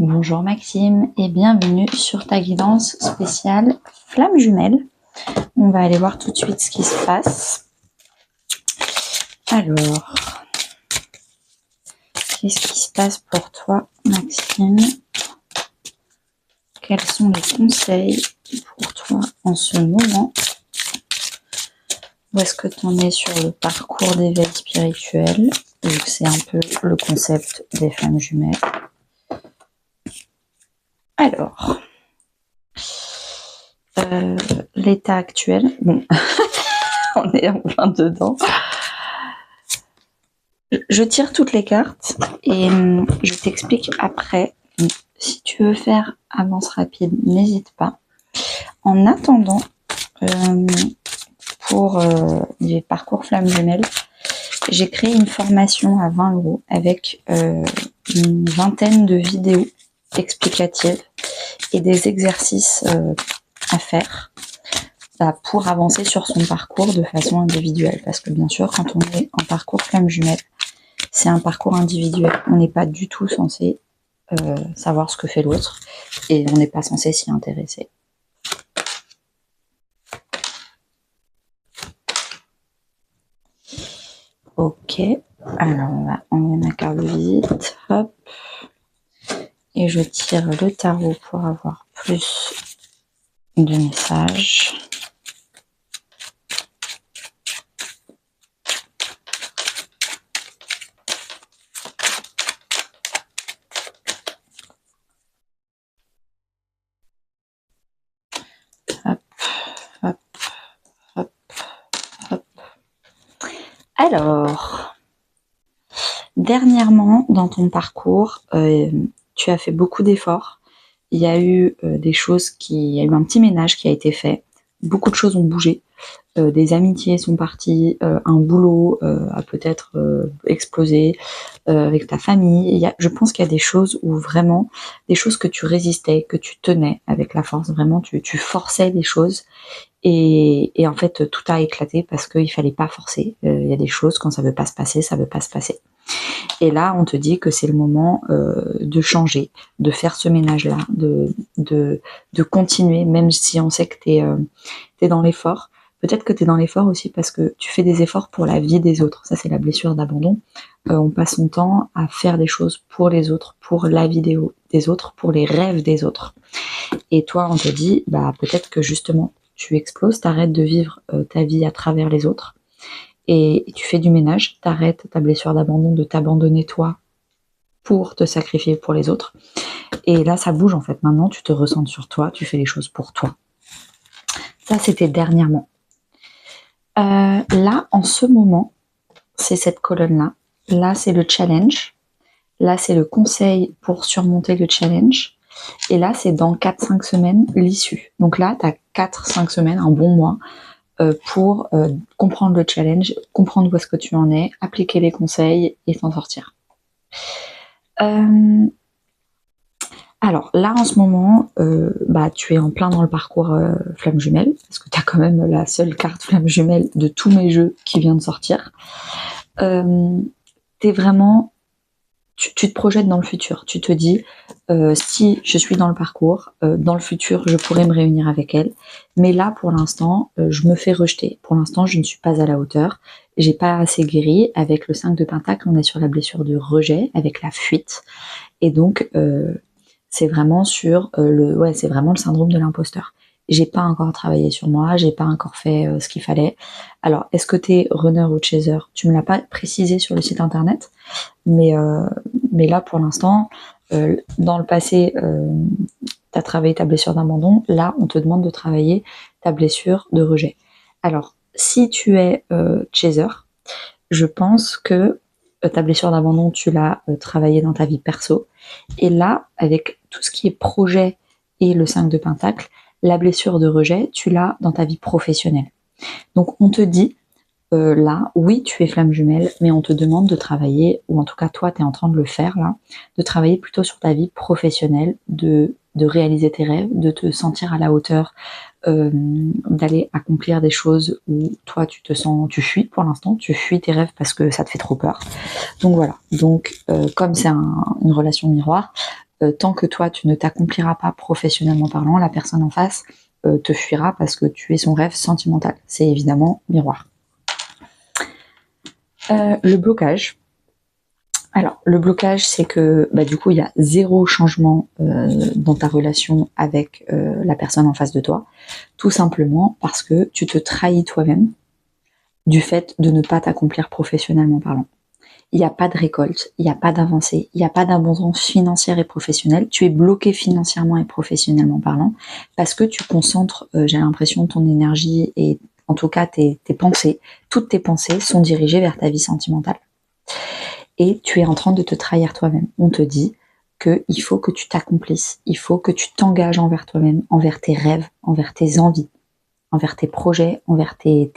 Bonjour Maxime et bienvenue sur ta guidance spéciale flamme jumelle. On va aller voir tout de suite ce qui se passe. Alors, qu'est-ce qui se passe pour toi Maxime? Quels sont les conseils pour toi en ce moment? Où est-ce que tu en es sur le parcours d'éveil spirituel? Vu que c'est un peu le concept des flammes jumelles. Alors, l'état actuel, bon, on est en plein dedans. Je tire toutes les cartes et je t'explique après. Donc, si tu veux faire avance rapide, n'hésite pas. En attendant, pour les parcours flammes jumelles, j'ai créé une formation à 20 € avec une vingtaine de vidéos explicatives et des exercices à faire pour avancer sur son parcours de façon individuelle. Parce que bien sûr, quand on est en parcours flamme jumelle, c'est un parcours individuel. On n'est pas du tout censé savoir ce que fait l'autre et on n'est pas censé s'y intéresser. Ok, alors on va enlever ma carte de visite, hop, et je tire le tarot pour avoir plus de messages. Hop, hop, hop, hop. Alors, dernièrement dans ton parcours, tu as fait beaucoup d'efforts. Il y a eu des choses il y a eu un petit ménage qui a été fait. Beaucoup de choses ont bougé. Des amitiés sont parties, un boulot a peut-être explosé avec ta famille. Je pense qu'il y a des choses où vraiment, des choses que tu résistais, que tu tenais avec la force, vraiment tu forçais les choses et en fait tout a éclaté parce qu'il fallait pas forcer. Il y a des choses, quand ça veut pas se passer, ça veut pas se passer. Et là, on te dit que c'est le moment de changer, de faire ce ménage-là, de continuer, même si on sait que t'es dans l'effort. Peut-être que tu es dans l'effort aussi parce que tu fais des efforts pour la vie des autres. Ça, c'est la blessure d'abandon. On passe son temps à faire des choses pour les autres, pour la vie des autres, pour les rêves des autres. Et toi, on te dit, peut-être que justement, tu exploses, t'arrêtes de vivre ta vie à travers les autres. Et tu fais du ménage, t'arrêtes ta blessure d'abandon de t'abandonner toi pour te sacrifier pour les autres. Et là, ça bouge en fait. Maintenant, tu te ressens sur toi, tu fais les choses pour toi. Ça, c'était dernièrement. Là, en ce moment, c'est cette colonne-là. Là, c'est le challenge. Là, c'est le conseil pour surmonter le challenge. Et là, c'est dans 4-5 semaines, l'issue. Donc là, tu as 4-5 semaines, un bon mois, pour comprendre le challenge, comprendre où est-ce que tu en es, appliquer les conseils et t'en sortir. Alors là en ce moment, tu es en plein dans le parcours flamme jumelle, parce que tu as quand même la seule carte flamme jumelle de tous mes jeux qui vient de sortir. T'es vraiment, tu te projettes dans le futur, tu te dis si je suis dans le parcours, dans le futur je pourrais me réunir avec elle, mais là pour l'instant je me fais rejeter, pour l'instant je ne suis pas à la hauteur, j'ai pas assez guéri. Avec le 5 de Pentacle, on est sur la blessure de rejet, avec la fuite, et donc c'est vraiment sur c'est vraiment le syndrome de l'imposteur. J'ai pas encore travaillé sur moi, j'ai pas encore fait ce qu'il fallait. Alors, est-ce que t'es runner ou chaser? Tu me l'as pas précisé sur le site internet, mais là pour l'instant, dans le passé, t'as travaillé ta blessure d'abandon. Là, on te demande de travailler ta blessure de rejet. Alors, si tu es chaser, je pense que ta blessure d'abandon, tu l'as travaillé dans ta vie perso. Et là, avec tout ce qui est projet et le 5 de Pentacle, la blessure de rejet, tu l'as dans ta vie professionnelle. Donc on te dit, là, oui, tu es flamme jumelle, mais on te demande de travailler, ou en tout cas toi, tu es en train de le faire là, de travailler plutôt sur ta vie professionnelle, de réaliser tes rêves, de te sentir à la hauteur, d'aller accomplir des choses où toi tu fuis pour l'instant, tu fuis tes rêves parce que ça te fait trop peur. Donc voilà, donc comme c'est une relation miroir, tant que toi, tu ne t'accompliras pas professionnellement parlant, la personne en face te fuira parce que tu es son rêve sentimental. C'est évidemment miroir. Le blocage. Alors, le blocage, c'est que du coup, il y a zéro changement dans ta relation avec la personne en face de toi, tout simplement parce que tu te trahis toi-même du fait de ne pas t'accomplir professionnellement parlant. Il n'y a pas de récolte, il n'y a pas d'avancée, il n'y a pas d'abondance financière et professionnelle. Tu es bloqué financièrement et professionnellement parlant parce que tu concentres, j'ai l'impression, ton énergie et en tout cas tes pensées, toutes tes pensées sont dirigées vers ta vie sentimentale. Et tu es en train de te trahir toi-même. On te dit qu'il faut que tu t'accomplisses, il faut que tu t'engages envers toi-même, envers tes rêves, envers tes envies, envers tes projets, envers tes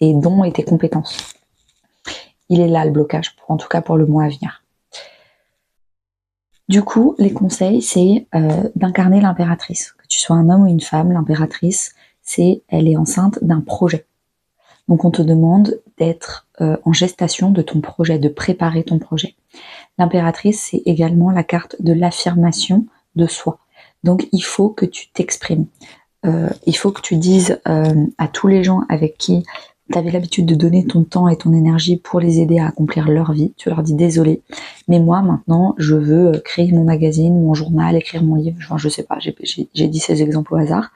dons et tes compétences. Il est là le blocage, en tout cas pour le mois à venir. Du coup, les conseils, c'est d'incarner l'impératrice. Que tu sois un homme ou une femme, l'impératrice, elle est enceinte d'un projet. Donc on te demande d'être en gestation de ton projet, de préparer ton projet. L'impératrice, c'est également la carte de l'affirmation de soi. Donc il faut que tu t'exprimes. Il faut que tu dises à tous les gens avec qui tu avais l'habitude de donner ton temps et ton énergie pour les aider à accomplir leur vie. Tu leur dis désolé, mais moi maintenant je veux créer mon magazine, mon journal, écrire mon livre. Enfin, je sais pas, j'ai dit ces exemples au hasard,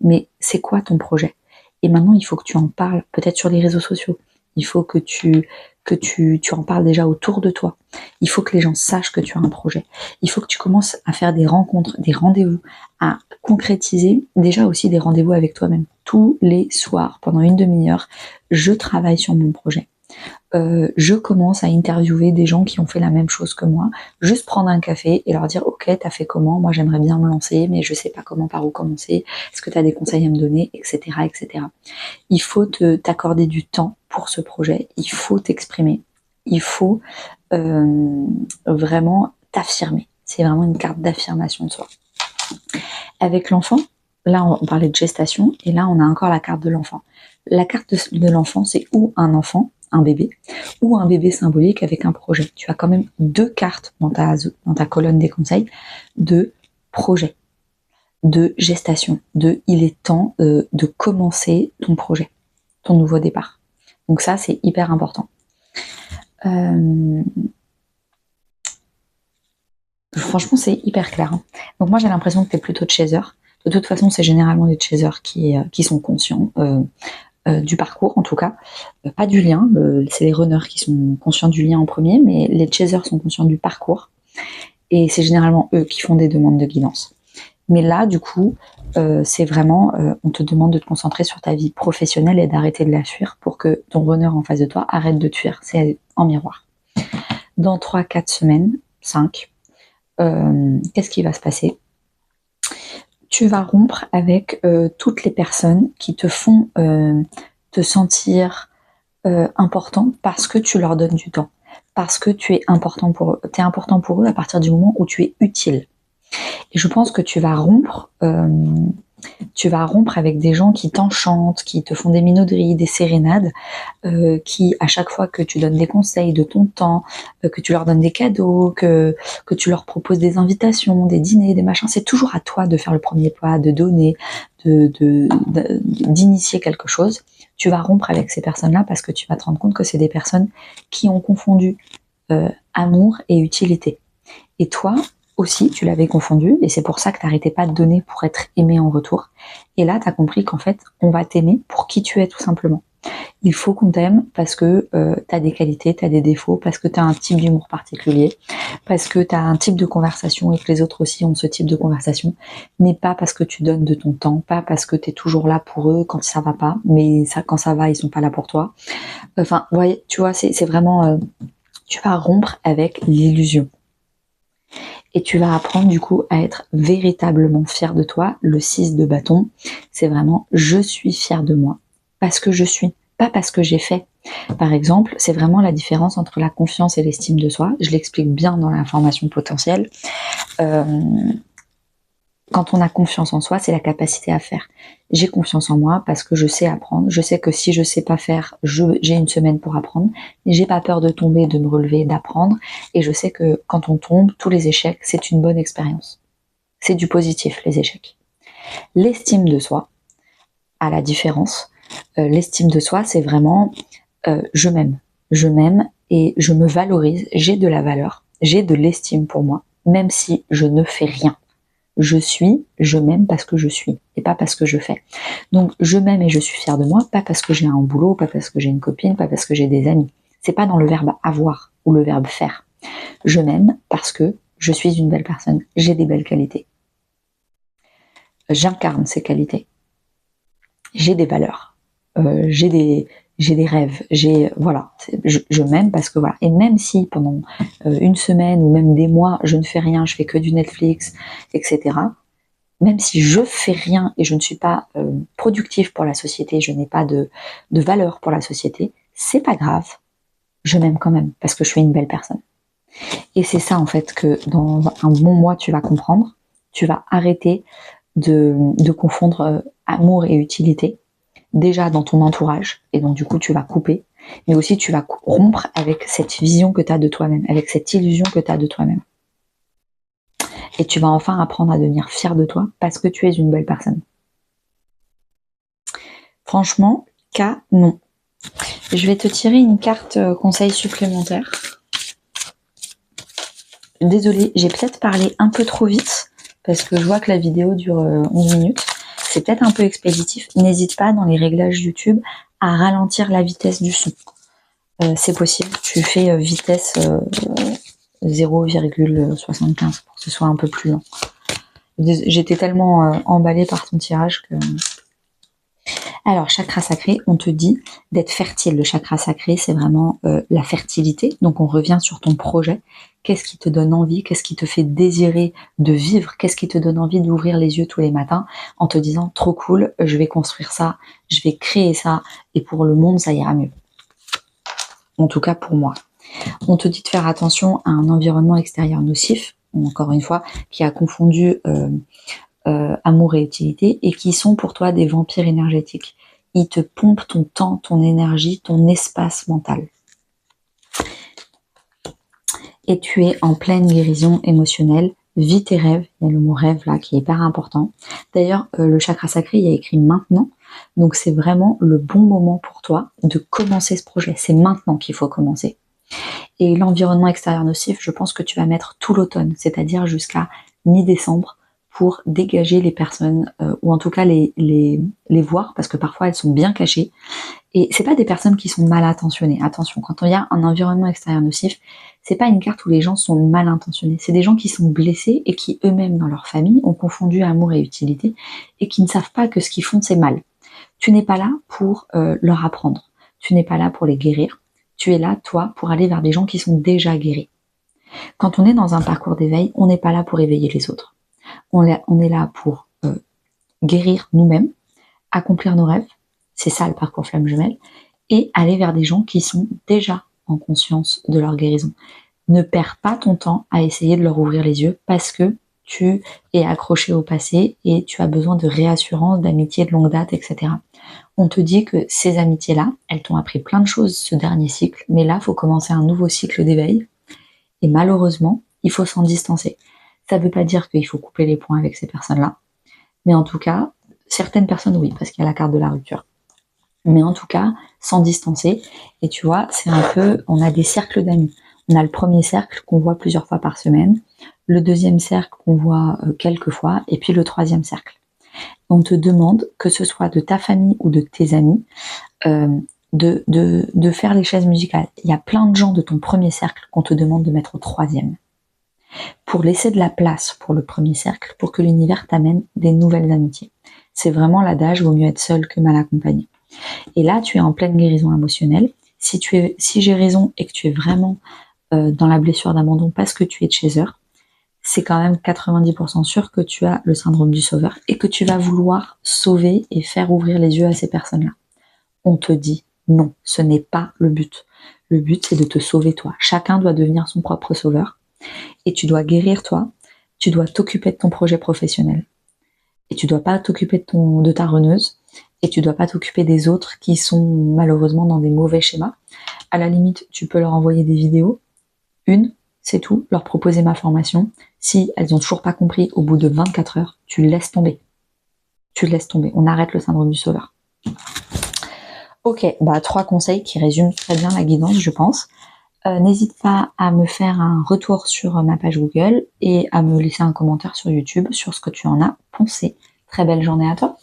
mais c'est quoi ton projet? Et maintenant il faut que tu en parles, peut-être sur les réseaux sociaux. Il faut que tu en parles déjà autour de toi. Il faut que les gens sachent que tu as un projet. Il faut que tu commences à faire des rencontres, des rendez-vous, à concrétiser déjà aussi des rendez-vous avec toi-même. Tous les soirs, pendant une demi-heure, je travaille sur mon projet. Je commence à interviewer des gens qui ont fait la même chose que moi, juste prendre un café et leur dire ok, t'as fait comment? Moi j'aimerais bien me lancer, mais je sais pas comment, par où commencer, est-ce que t'as des conseils à me donner, etc. etc. Il faut t'accorder du temps pour ce projet, il faut t'exprimer, il faut vraiment t'affirmer. C'est vraiment une carte d'affirmation de soi. Avec l'enfant, là on parlait de gestation, et là on a encore la carte de l'enfant. La carte de l'enfant, c'est ou un enfant, un bébé, ou un bébé symbolique avec un projet. Tu as quand même deux cartes dans ta colonne des conseils de projet, de gestation, de il est temps de commencer ton projet, ton nouveau départ. Donc ça, c'est hyper important. Franchement, c'est hyper clair. Hein. Donc moi, j'ai l'impression que tu es plutôt de chaser. De toute façon, c'est généralement des chasers qui sont conscients du parcours, en tout cas. Pas du lien, c'est les runners qui sont conscients du lien en premier, mais les chasers sont conscients du parcours. Et c'est généralement eux qui font des demandes de guidance. Mais là, du coup, c'est vraiment, on te demande de te concentrer sur ta vie professionnelle et d'arrêter de la fuir pour que ton runner en face de toi arrête de te fuir. C'est en miroir. Dans 3-4 semaines, 5, qu'est-ce qui va se passer? Tu vas rompre avec toutes les personnes qui te font te sentir important parce que tu leur donnes du temps, parce que tu es important pour eux. Tu es important pour eux à partir du moment où tu es utile. Et je pense que tu vas rompre avec des gens qui t'enchantent, qui te font des minauderies, des sérénades, qui à chaque fois que tu donnes des conseils de ton temps, que tu leur donnes des cadeaux, que tu leur proposes des invitations, des dîners, des machins, c'est toujours à toi de faire le premier pas, de donner, d'initier quelque chose. Tu vas rompre avec ces personnes-là parce que tu vas te rendre compte que c'est des personnes qui ont confondu amour et utilité. Et toi aussi, tu l'avais confondu, et c'est pour ça que tu n'arrêtais pas de donner pour être aimé en retour. Et là, tu as compris qu'en fait, on va t'aimer pour qui tu es, tout simplement. Il faut qu'on t'aime parce que tu as des qualités, tu as des défauts, parce que tu as un type d'humour particulier, parce que tu as un type de conversation et que les autres aussi ont ce type de conversation, mais pas parce que tu donnes de ton temps, pas parce que tu es toujours là pour eux quand ça va pas, mais ça, quand ça va, ils sont pas là pour toi. Enfin, ouais, tu vois, c'est vraiment... tu vas rompre avec l'illusion. Et tu vas apprendre du coup à être véritablement fier de toi. Le 6 de bâton, c'est vraiment je suis fier de moi parce que je suis, pas parce que j'ai fait. Par exemple, c'est vraiment la différence entre la confiance et l'estime de soi. Je l'explique bien dans la formation potentielle. quand on a confiance en soi, c'est la capacité à faire. J'ai confiance en moi parce que je sais apprendre. Je sais que si je sais pas faire, j'ai une semaine pour apprendre. J'ai pas peur de tomber, de me relever, d'apprendre. Et je sais que quand on tombe, tous les échecs, c'est une bonne expérience. C'est du positif, les échecs. L'estime de soi, à la différence, l'estime de soi, c'est vraiment je m'aime. Je m'aime et je me valorise. J'ai de la valeur. J'ai de l'estime pour moi, même si je ne fais rien. Je m'aime parce que je suis et pas parce que je fais. Donc je m'aime et je suis fière de moi, pas parce que j'ai un boulot, pas parce que j'ai une copine, pas parce que j'ai des amis. C'est pas dans le verbe avoir ou le verbe faire. Je m'aime parce que je suis une belle personne, j'ai des belles qualités. J'incarne ces qualités. J'ai des valeurs. J'ai des rêves. Voilà. Je m'aime parce que voilà. Et même si pendant une semaine ou même des mois, je ne fais rien, je fais que du Netflix, etc. Même si je fais rien et je ne suis pas productive pour la société, je n'ai pas de valeur pour la société, c'est pas grave. Je m'aime quand même parce que je suis une belle personne. Et c'est ça en fait que dans un bon mois tu vas comprendre. Tu vas arrêter de confondre amour et utilité. Déjà dans ton entourage, et donc du coup tu vas couper, mais aussi tu vas rompre avec cette vision que tu as de toi-même, avec cette illusion que tu as de toi-même. Et tu vas enfin apprendre à devenir fier de toi parce que tu es une belle personne. Franchement, non. Je vais te tirer une carte conseil supplémentaire. Désolée, j'ai peut-être parlé un peu trop vite parce que je vois que la vidéo dure 11 minutes. C'est peut-être un peu expéditif. N'hésite pas dans les réglages YouTube à ralentir la vitesse du son. C'est possible. Tu fais vitesse 0,75 pour que ce soit un peu plus lent. J'étais tellement emballée par ton tirage que... Alors, chakra sacré, on te dit d'être fertile. Le chakra sacré, c'est vraiment la fertilité. Donc, on revient sur ton projet. Qu'est-ce qui te donne envie? Qu'est-ce qui te fait désirer de vivre? Qu'est-ce qui te donne envie d'ouvrir les yeux tous les matins en te disant, trop cool, je vais construire ça, je vais créer ça, et pour le monde, ça ira mieux. En tout cas, pour moi. On te dit de faire attention à un environnement extérieur nocif, encore une fois, qui a confondu amour et utilité, et qui sont pour toi des vampires énergétiques. Ils te pompent ton temps, ton énergie, ton espace mental. Et tu es en pleine guérison émotionnelle. Vis tes rêves. Il y a le mot rêve là qui est hyper important. D'ailleurs, le chakra sacré, il y a écrit maintenant. Donc c'est vraiment le bon moment pour toi de commencer ce projet. C'est maintenant qu'il faut commencer. Et l'environnement extérieur nocif, je pense que tu vas mettre tout l'automne, c'est-à-dire jusqu'à mi-décembre, pour dégager les personnes, ou en tout cas les voir, parce que parfois elles sont bien cachées. Et c'est pas des personnes qui sont mal intentionnées. Attention, quand il y a un environnement extérieur nocif, c'est pas une carte où les gens sont mal intentionnés. C'est des gens qui sont blessés et qui eux-mêmes dans leur famille ont confondu amour et utilité et qui ne savent pas que ce qu'ils font c'est mal. Tu n'es pas là pour leur apprendre. Tu n'es pas là pour les guérir. Tu es là, toi, pour aller vers des gens qui sont déjà guéris. Quand on est dans un parcours d'éveil, on n'est pas là pour éveiller les autres. On est là pour guérir nous-mêmes, accomplir nos rêves, c'est ça le parcours flamme jumelle, et aller vers des gens qui sont déjà en conscience de leur guérison. Ne perds pas ton temps à essayer de leur ouvrir les yeux parce que tu es accroché au passé et tu as besoin de réassurance, d'amitié de longue date, etc. On te dit que ces amitiés-là, elles t'ont appris plein de choses ce dernier cycle, mais là, il faut commencer un nouveau cycle d'éveil. Et malheureusement, il faut s'en distancer. Ça ne veut pas dire qu'il faut couper les ponts avec ces personnes-là, mais en tout cas, certaines personnes, oui, parce qu'il y a la carte de la rupture. Mais en tout cas, s'en distancer. Et tu vois, c'est un peu, on a des cercles d'amis. On a le premier cercle qu'on voit plusieurs fois par semaine, le deuxième cercle qu'on voit quelques fois, et puis le troisième cercle. On te demande, que ce soit de ta famille ou de tes amis, de faire les chaises musicales. Il y a plein de gens de ton premier cercle qu'on te demande de mettre au troisième. Pour laisser de la place pour le premier cercle, pour que l'univers t'amène des nouvelles amitiés. C'est vraiment l'adage, vaut mieux être seul que mal accompagné. Et là, tu es en pleine guérison émotionnelle. Si j'ai raison et que tu es vraiment dans la blessure d'abandon parce que tu es chaser, c'est quand même 90% sûr que tu as le syndrome du sauveur et que tu vas vouloir sauver et faire ouvrir les yeux à ces personnes-là. On te dit non, ce n'est pas le but. Le but, c'est de te sauver toi. Chacun doit devenir son propre sauveur et tu dois guérir toi, tu dois t'occuper de ton projet professionnel. et tu dois pas t'occuper de ta runneuse, et tu dois pas t'occuper des autres qui sont malheureusement dans des mauvais schémas. À la limite, tu peux leur envoyer des vidéos, une, c'est tout, leur proposer ma formation. Si elles ont toujours pas compris au bout de 24 heures, tu laisses tomber. Tu laisses tomber. On arrête le syndrome du sauveur. Ok, 3 conseils qui résument très bien la guidance, je pense. N'hésite pas à me faire un retour sur ma page Google et à me laisser un commentaire sur YouTube sur ce que tu en as pensé. Très belle journée à toi.